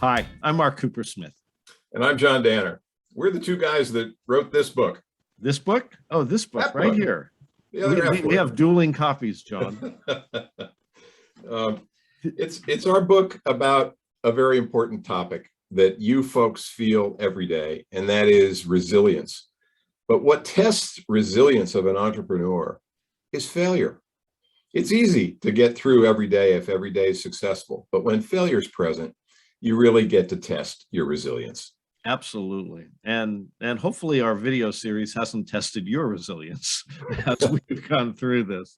Hi, I'm Mark Cooper Smith. And I'm John Danner. We're the two guys that wrote this book. This book? Oh, this book That right book. here. The other We have dueling copies, John. It's our book about a very important topic that you folks feel every day, and that is resilience. But what tests resilience of an entrepreneur is failure. It's easy to get through every day if every day is successful, but when failure is present, you really get to test your resilience. Absolutely. And hopefully our video series hasn't tested your resilience as we've gone through this.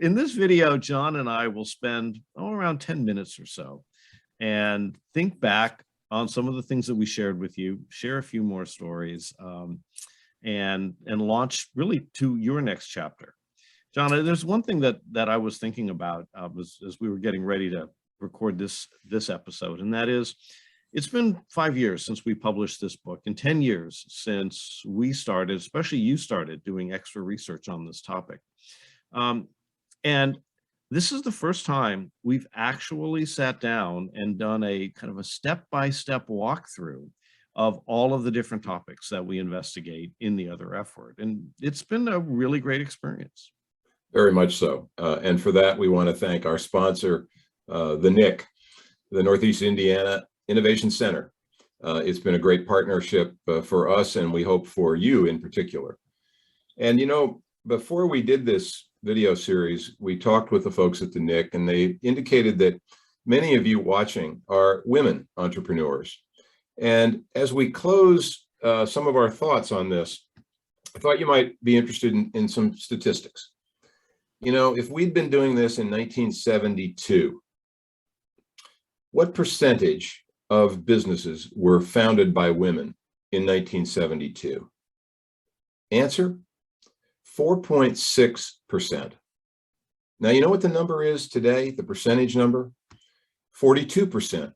In this video, John and I will spend around 10 minutes or so and think back on some of the things that we shared with you, share a few more stories, and launch really to your next chapter. John, there's one thing that I was thinking about as we were getting ready to record this episode, and that is, it's been 5 years since we published this book and 10 years since we started, especially you started doing extra research on this topic. And this is the first time we've actually sat down and done a kind of a step-by-step walkthrough of all of the different topics that we investigate in the Other F Word. And it's been a really great experience. Very much so. And for that, we want to thank our sponsor, the NIC, the Northeast Indiana Innovation Center. It's been a great partnership for us, and we hope for you in particular. And you know, before we did this video series, we talked with the folks at the NIC, and they indicated that many of you watching are women entrepreneurs. And as we close some of our thoughts on this, I thought you might be interested in some statistics. You know, if we'd been doing this in 1972, what percentage of businesses were founded by women in 1972? Answer, 4.6%. Now, you know what the number is today, the percentage number? 42%.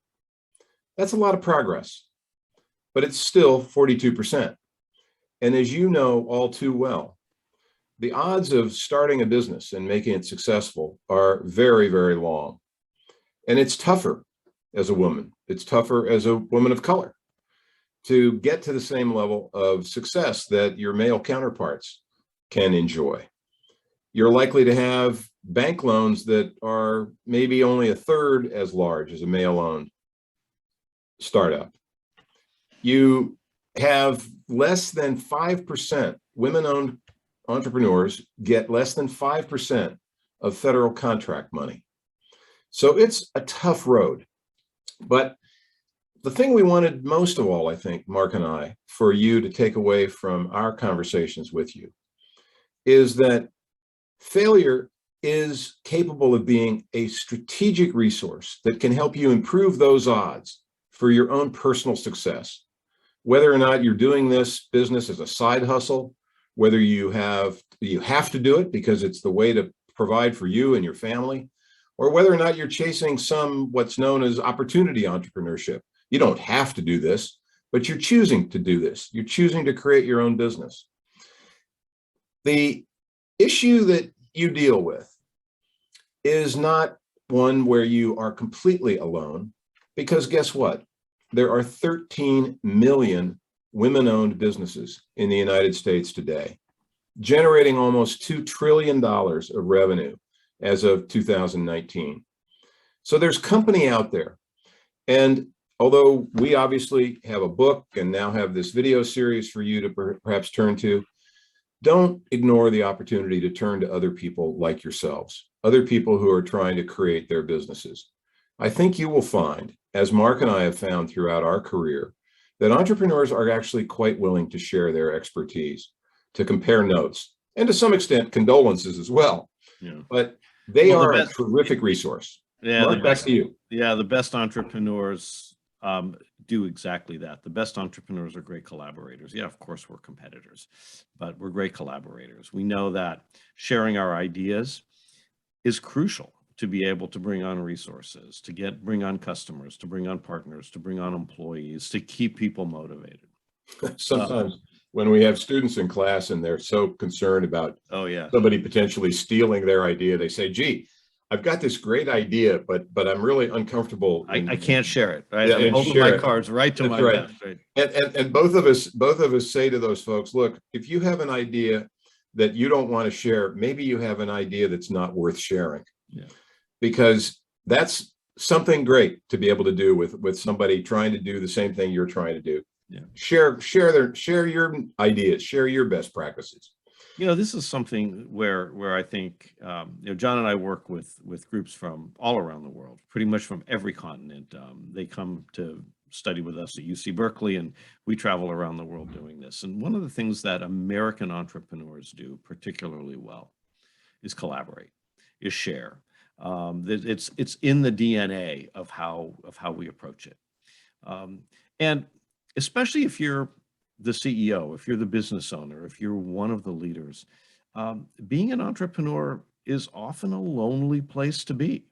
That's a lot of progress, but it's still 42%. And as you know all too well, the odds of starting a business and making it successful are very, very long. And it's tougher as a woman. It's tougher as a woman of color to get to the same level of success that your male counterparts can enjoy. You're likely to have bank loans that are maybe only a third as large as a male-owned startup. You have less than 5%, women-owned entrepreneurs get less than 5% of federal contract money. So it's a tough road. But the thing we wanted most of all, I think, Mark and I, for you to take away from our conversations with you is that failure is capable of being a strategic resource that can help you improve those odds for your own personal success. Whether or not you're doing this business as a side hustle, whether you have to do it because it's the way to provide for you and your family, or whether or not you're chasing what's known as opportunity entrepreneurship. You don't have to do this, but you're choosing to do this. You're choosing to create your own business. The issue that you deal with is not one where you are completely alone, because guess what? There are 13 million women-owned businesses in the United States today, generating almost $2 trillion of revenue as of 2019. So there's company out there. And although we obviously have a book and now have this video series for you to perhaps turn to, don't ignore the opportunity to turn to other people like yourselves, other people who are trying to create their businesses. I think you will find, as Mark and I have found throughout our career, that entrepreneurs are actually quite willing to share their expertise, to compare notes, and to some extent condolences as well. Yeah. But they are a terrific resource. Yeah, Mark, back to you. Yeah, the best entrepreneurs do exactly that. The best entrepreneurs are great collaborators. Yeah, of course we're competitors, but we're great collaborators. We know that sharing our ideas is crucial to be able to bring on resources, to bring on customers, to bring on partners, to bring on employees, to keep people motivated. Sometimes when we have students in class and they're so concerned about somebody potentially stealing their idea, they say, gee, I've got this great idea, but I'm really uncomfortable. I can't share it. Right? Yeah, I'm and holding share my it. cards right to That's my right. vest. Right? And both of us say to those folks, look, if you have an idea that you don't want to share, maybe you have an idea that's not worth sharing. Yeah. Because that's something great to be able to do with somebody trying to do the same thing you're trying to do. Yeah. Share your ideas, share your best practices. This is something where I think John and I work with groups from all around the world, pretty much from every continent. They come to study with us at UC Berkeley, and we travel around the world doing this. And one of the things that American entrepreneurs do particularly well is collaborate, is share. It's in the DNA of how we approach it. And especially if you're the CEO, if you're the business owner, if you're one of the leaders, being an entrepreneur is often a lonely place to be,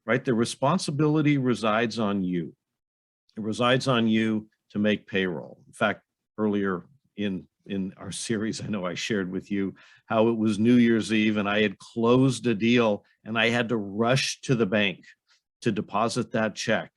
right? The responsibility resides on you. It resides on you to make payroll. In fact, earlier in our series, I know I shared with you how it was New Year's Eve and I had closed a deal and I had to rush to the bank to deposit that check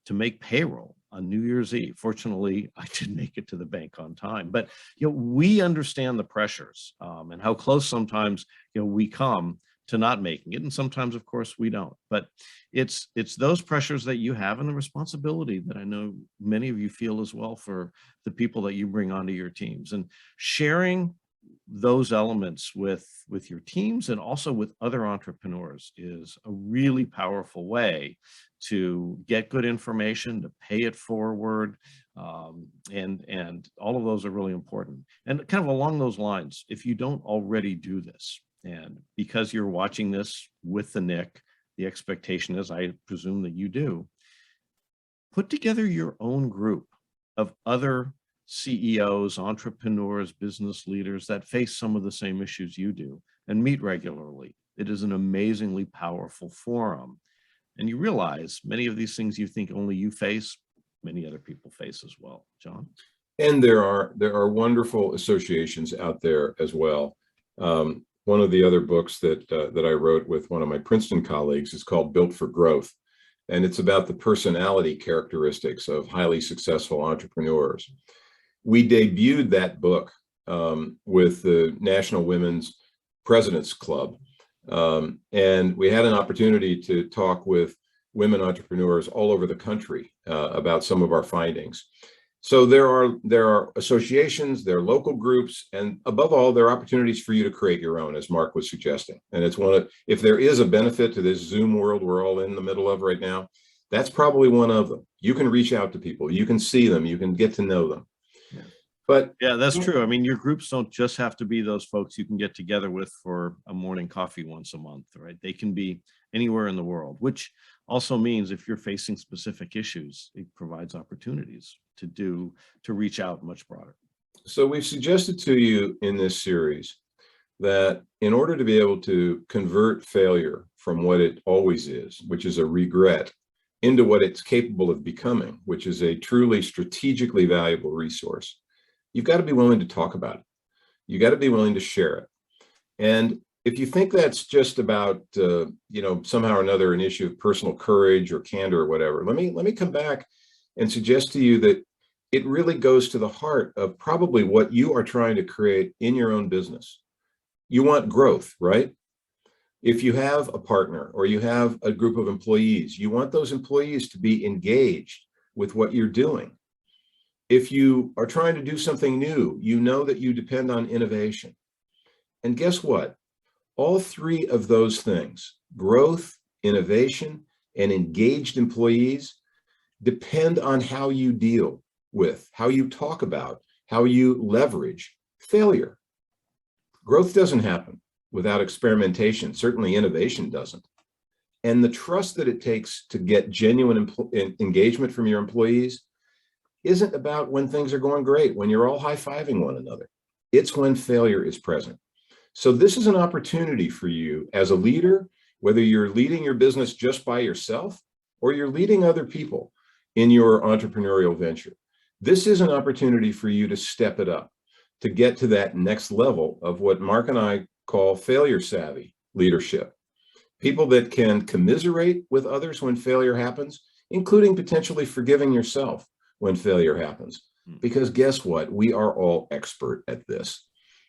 to make payroll on New Year's Eve. Fortunately, I did make it to the bank on time. But we understand the pressures and how close sometimes we come to not making it, and sometimes, of course, we don't. But it's those pressures that you have and the responsibility that I know many of you feel as well for the people that you bring onto your teams, and sharing those elements with your teams and also with other entrepreneurs is a really powerful way to get good information, to pay it forward, and all of those are really important. And kind of along those lines, if you don't already do this, and because you're watching this with the Nick, the expectation is, I presume that you do, put together your own group of other CEOs, entrepreneurs, business leaders that face some of the same issues you do and meet regularly. It is an amazingly powerful forum. And you realize many of these things you think only you face, many other people face as well. John? And there are wonderful associations out there as well. One of the other books that I wrote with one of my Princeton colleagues is called Built for Growth. And it's about the personality characteristics of highly successful entrepreneurs. We debuted that book with the National Women's President's Club. And we had an opportunity to talk with women entrepreneurs all over the country about some of our findings. So there are associations, there are local groups, and above all, there are opportunities for you to create your own, as Mark was suggesting. And it's if there is a benefit to this Zoom world we're all in the middle of right now, that's probably one of them. You can reach out to people, you can see them, you can get to know them. Yeah. But yeah, that's true. I mean, your groups don't just have to be those folks you can get together with for a morning coffee once a month, right? They can be anywhere in the world, which also means if you're facing specific issues, it provides opportunities to reach out much broader. So we've suggested to you in this series that in order to be able to convert failure from what it always is, which is a regret, into what it's capable of becoming, which is a truly strategically valuable resource, you've got to be willing to talk about it. You got to be willing to share it. And if you think that's just about, somehow or another an issue of personal courage or candor or whatever, let me come back and suggest to you that it really goes to the heart of probably what you are trying to create in your own business. You want growth, right? If you have a partner or you have a group of employees, you want those employees to be engaged with what you're doing. If you are trying to do something new, you know that you depend on innovation. And guess what? All three of those things, growth, innovation, and engaged employees, depend on how you deal with, how you talk about, how you leverage failure. Growth doesn't happen without experimentation. Certainly innovation doesn't. And the trust that it takes to get genuine engagement from your employees isn't about when things are going great, when you're all high-fiving one another. It's when failure is present. So this is an opportunity for you as a leader, whether you're leading your business just by yourself or you're leading other people in your entrepreneurial venture. This is an opportunity for you to step it up, to get to that next level of what Mark and I call failure savvy leadership. People that can commiserate with others when failure happens, including potentially forgiving yourself when failure happens. Because guess what? We are all expert at this.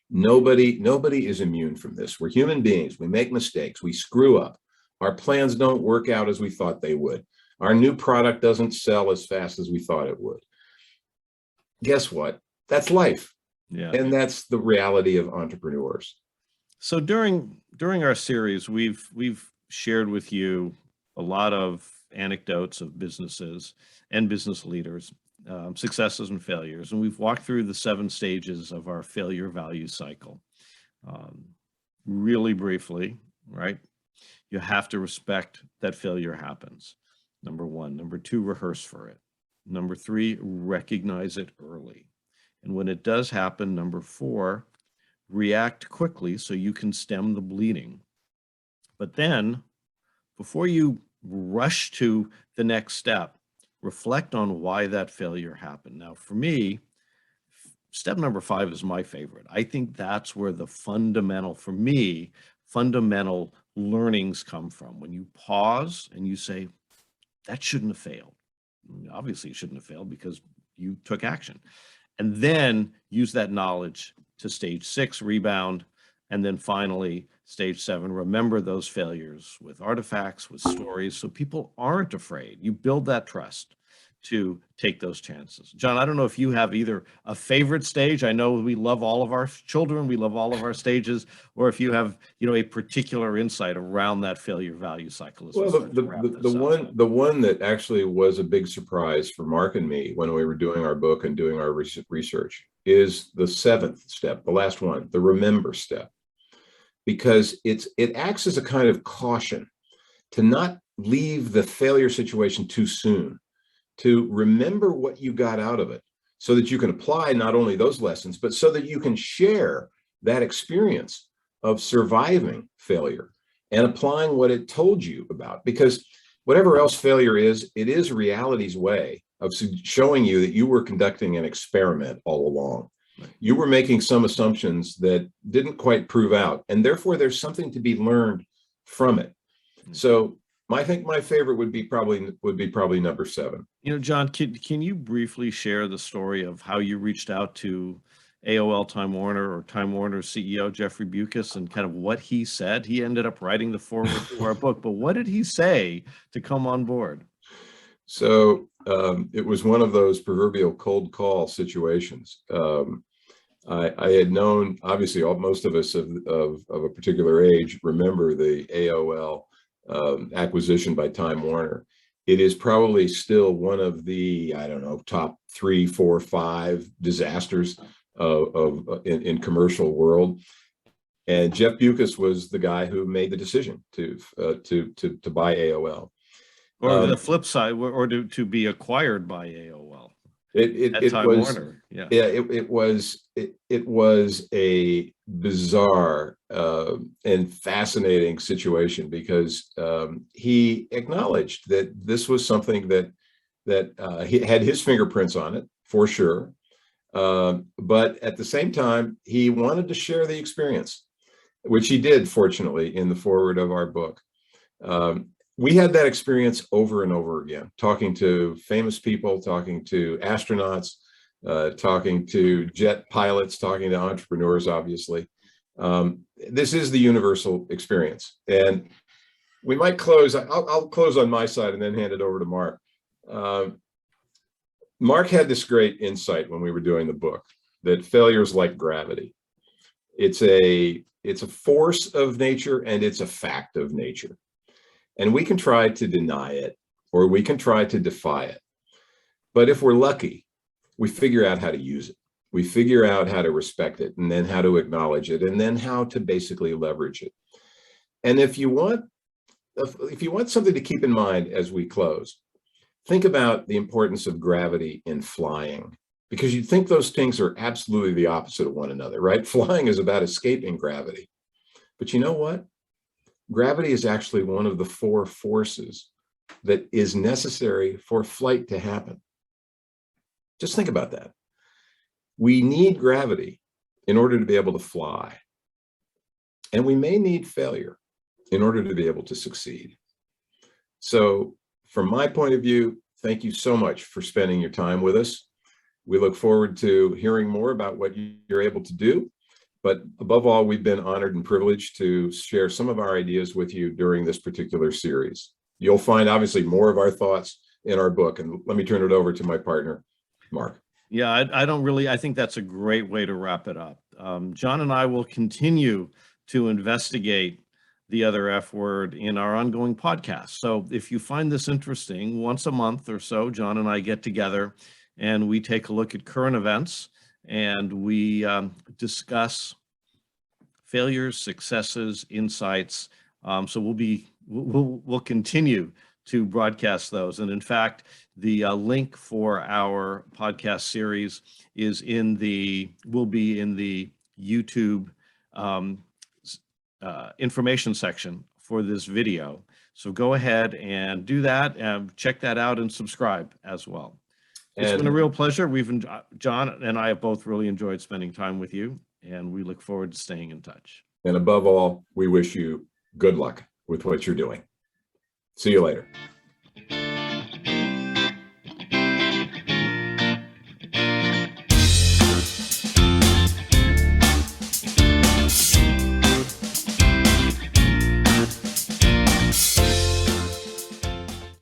Nobody is immune from this. We're human beings. We make mistakes. We screw up. Our plans don't work out as we thought they would. Our new product doesn't sell as fast as we thought it would. Guess what? That's life. Yeah. And that's the reality of entrepreneurs. So during our series, we've shared with you a lot of anecdotes of businesses and business leaders, successes and failures, and we've walked through the 7 stages of our failure value cycle. Really briefly, right? You have to respect that failure happens. Number 1. Number 2, rehearse for it. Number 3, recognize it early. And when it does happen, number 4, react quickly so you can stem the bleeding. But then, before you rush to the next step, reflect on why that failure happened. Now, for me, step number 5 is my favorite. I think that's where the fundamental learnings come from. When you pause and you say, that shouldn't have failed. Obviously, it shouldn't have failed because you took action. And then use that knowledge to stage 6, rebound. And then finally, stage 7, remember those failures with artifacts, with stories, so people aren't afraid. You build that trust to take those chances. John, I don't know if you have either a favorite stage. I know we love all of our children, we love all of our stages, or if you have, a particular insight around that failure value cycle. Well, the one that actually was a big surprise for Mark and me when we were doing our book and doing our research is the 7th step, the last one, the remember step, because it acts as a kind of caution to not leave the failure situation too soon, to remember what you got out of it so that you can apply not only those lessons, but so that you can share that experience of surviving failure and applying what it told you about. Because whatever else failure is, it is reality's way of showing you that you were conducting an experiment all along. You were making some assumptions that didn't quite prove out, and therefore there's something to be learned from it. So I think my favorite would be probably number 7. John, can you briefly share the story of how you reached out to AOL Time Warner, or Time Warner's CEO, Jeffrey Bucas, and kind of what he said? He ended up writing the foreword to our book, but what did he say to come on board? So it was one of those proverbial cold call situations. I had known, obviously, most of us of a particular age remember the AOL acquisition by Time Warner. It is probably still one of the, I don't know, top 3, 4, 5 disasters in commercial world. And Jeff Bucas was the guy who made the decision to buy AOL. Or the flip side, or to be acquired by AOL. It Time was Warner. Yeah. It was a bizarre and fascinating situation, because he acknowledged that this was something that he had his fingerprints on it for sure, but at the same time he wanted to share the experience, which he did, fortunately, in the foreword of our book. We had that experience over and over again, talking to famous people, talking to astronauts, talking to jet pilots, talking to entrepreneurs, obviously. This is the universal experience. And we might close, I'll close on my side and then hand it over to Mark. Mark had this great insight when we were doing the book, that failure is like gravity. It's a force of nature, and it's a fact of nature. And we can try to deny it, or we can try to defy it. But if we're lucky, we figure out how to use it. We figure out how to respect it, and then how to acknowledge it, and then how to basically leverage it. And if you want something to keep in mind as we close, think about the importance of gravity in flying, because you'd think those things are absolutely the opposite of one another, right? Flying is about escaping gravity. But you know what? Gravity is actually one of the 4 forces that is necessary for flight to happen. Just think about that. We need gravity in order to be able to fly. And we may need failure in order to be able to succeed. So from my point of view, thank you so much for spending your time with us. We look forward to hearing more about what you're able to do. But above all, we've been honored and privileged to share some of our ideas with you during this particular series. You'll find obviously more of our thoughts in our book. And let me turn it over to my partner, Mark. Yeah, I think that's a great way to wrap it up. John and I will continue to investigate the other F word in our ongoing podcast. So if you find this interesting, once a month or so, John and I get together and we take a look at current events and we discuss failures, successes, insights. So we'll continue to broadcast those. And in fact, the link for our podcast series will be in the YouTube information section for this video. So go ahead and do that, and check that out and subscribe as well. It's been a real pleasure. John and I have both really enjoyed spending time with you, and we look forward to staying in touch. And above all, we wish you good luck with what you're doing. See you later.